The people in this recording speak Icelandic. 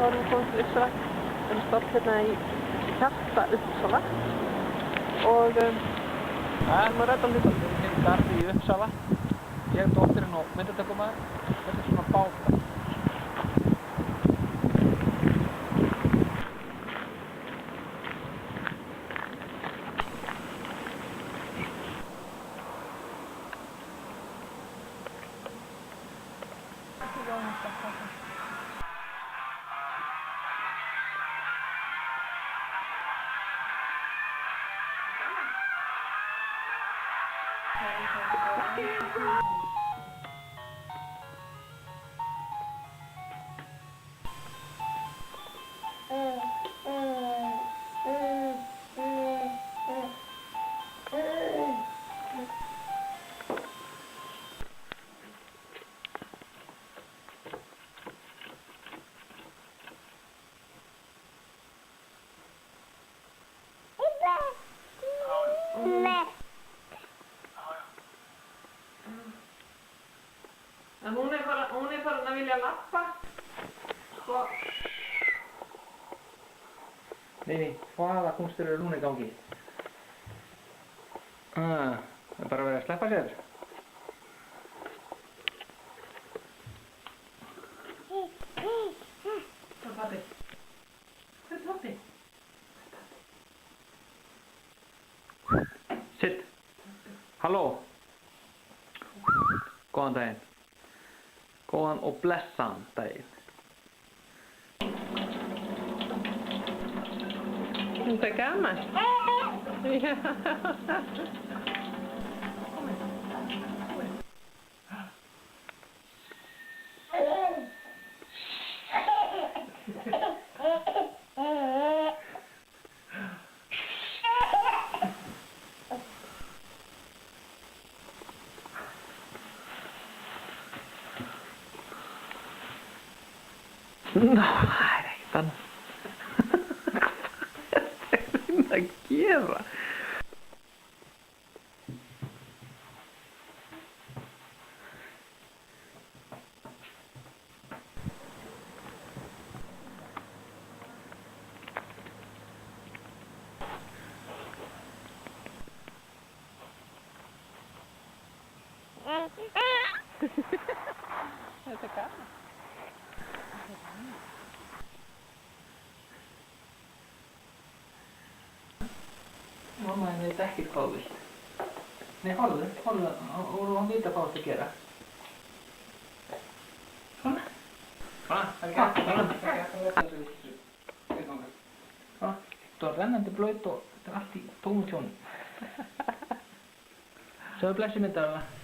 erum við komin til Uppsala. Við erum stopp hérna í hjarta Uppsala og við erum að ræða hlutum. Við erum hérna í garði í Uppsala. Ég, dóttirinn og myndatökumaður. Þetta er svona bátar. En hún er farin að vilja lappa. Svo... Nei, hvaða kúnstur eru núna í gangi? Það er bara verið að sleppa sér. Hvað er pabbi? Hvað er pabbi? Sitt. Halló. Góðan daginn. Góðan og blessaðan daginn. Þetta er gaman. Já. Ná, það er ekkert annað. Hvað er það að gera? Þetta er gaman. Mamma henni veit ekkert hvað þú vilt. Nei, horfðu, og hann veit hvað þú ert að gera. Svona. Svona, það er ekki hægt. Svona, þú er rennandi blautt og þetta er allt í tómu tjónu. Sjáðu blessi myndaðarlega.